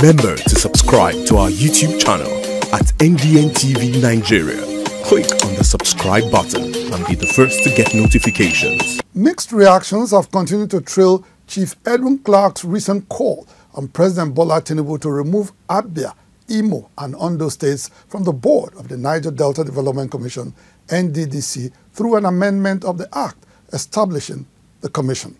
Remember to subscribe to our YouTube channel at NDN Nigeria. Click on the subscribe button and be the first to get notifications. Mixed reactions have continued to trail Chief Edwin Clark's recent call on President Bola Tinubu to remove Abia, Imo and Ondo states from the board of the Niger Delta Development Commission, NDDC, through an amendment of the act establishing the commission.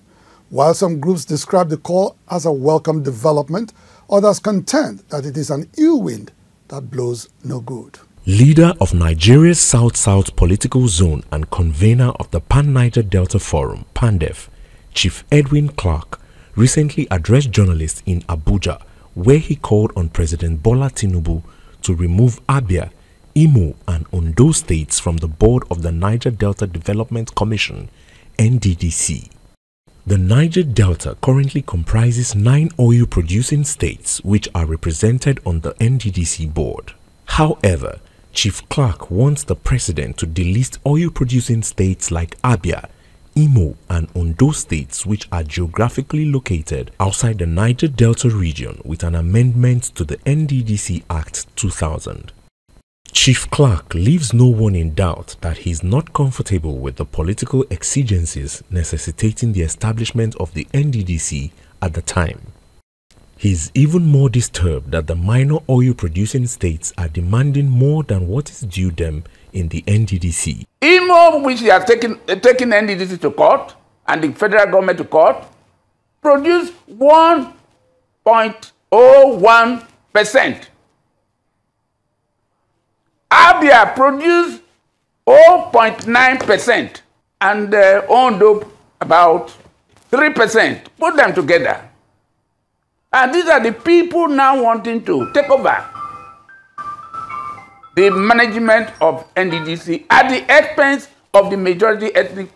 While some groups describe the call as a welcome development, others contend that it is an ill wind that blows no good. Leader of Nigeria's South-South political zone and convener of the Pan-Niger Delta Forum, PANDEF, Chief Edwin Clark, recently addressed journalists in Abuja, where he called on President Bola Tinubu to remove Abia, Imo and Ondo states from the board of the Niger Delta Development Commission, NDDC. The Niger Delta currently comprises 9 oil-producing states which are represented on the NDDC board. However, Chief Clark wants the president to delist oil-producing states like Abia, Imo and Ondo states which are geographically located outside the Niger Delta region with an amendment to the NDDC Act 2000. Chief Clark leaves no one in doubt that he is not comfortable with the political exigencies necessitating the establishment of the NDDC at the time. He is even more disturbed that the minor oil-producing states are demanding more than what is due them in the NDDC. Imo, which they have taken NDDC to court and the federal government to court, produced 1.01%. Abia produced 0.9% and Ondo about 3%. Put them together. And these are the people now wanting to take over the management of NDDC at the expense of the majority ethnic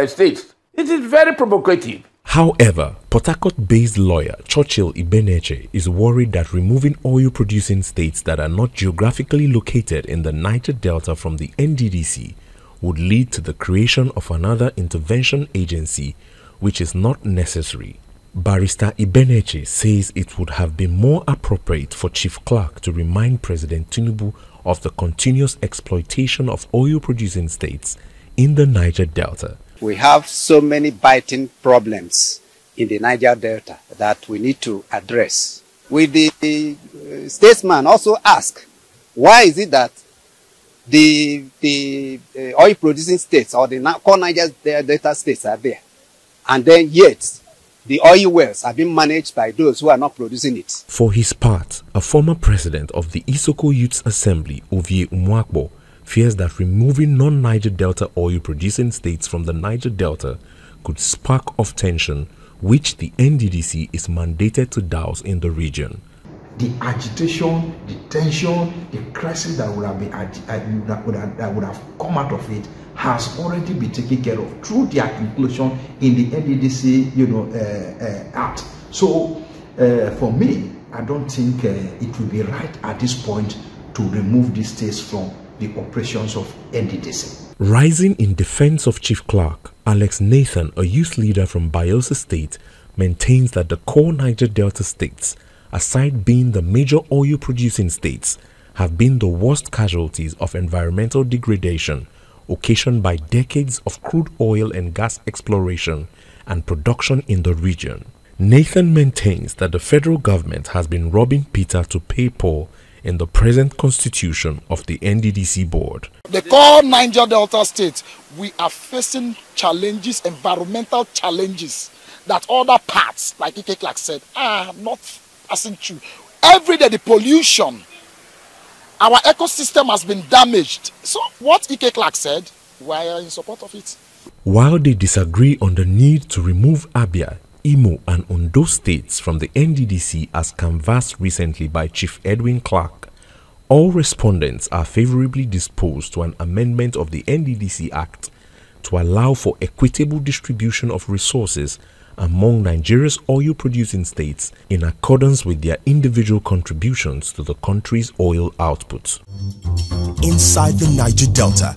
states. It is very provocative. However, Port Harcourt-based lawyer Churchill Ibeneche is worried that removing oil-producing states that are not geographically located in the Niger Delta from the NDDC would lead to the creation of another intervention agency, which is not necessary. Barrister Ibeneche says it would have been more appropriate for Chief Clark to remind President Tinubu of the continuous exploitation of oil-producing states in the Niger Delta. We have so many biting problems in the Niger Delta that we need to address. Will the statesman also ask, why is it that the oil-producing states or the core Niger Delta states are there, and then yet the oil wells are being managed by those who are not producing it? For his part, a former president of the Isoko Youth Assembly, Ovie Umwakbo, fears that removing non-Niger Delta oil-producing states from the Niger Delta could spark off tension, which the NDDC is mandated to douse in the region. The agitation, the tension, the crisis that would have come out of it has already been taken care of through their inclusion in the NDDC, Act. So, for me, I don't think it will be right at this point to remove these states from the operations of NDDC. Rising in defense of Chief Clark, Alex Nathan, a youth leader from Bayelsa State, maintains that the core Niger Delta states, aside being the major oil-producing states, have been the worst casualties of environmental degradation occasioned by decades of crude oil and gas exploration and production in the region. Nathan maintains that the federal government has been robbing Peter to pay Paul in the present constitution of the NDDC board. The core Niger Delta states, we are facing challenges, environmental challenges, that other parts, like Ike Clark said, are not passing through. Every day the pollution, our ecosystem has been damaged. So what Ike Clark said, we are in support of it. While they disagree on the need to remove Abia, Imo and Ondo states from the NDDC as canvassed recently by Chief Edwin Clark, all respondents are favorably disposed to an amendment of the NDDC Act to allow for equitable distribution of resources among Nigeria's oil-producing states in accordance with their individual contributions to the country's oil output. Inside the Niger Delta,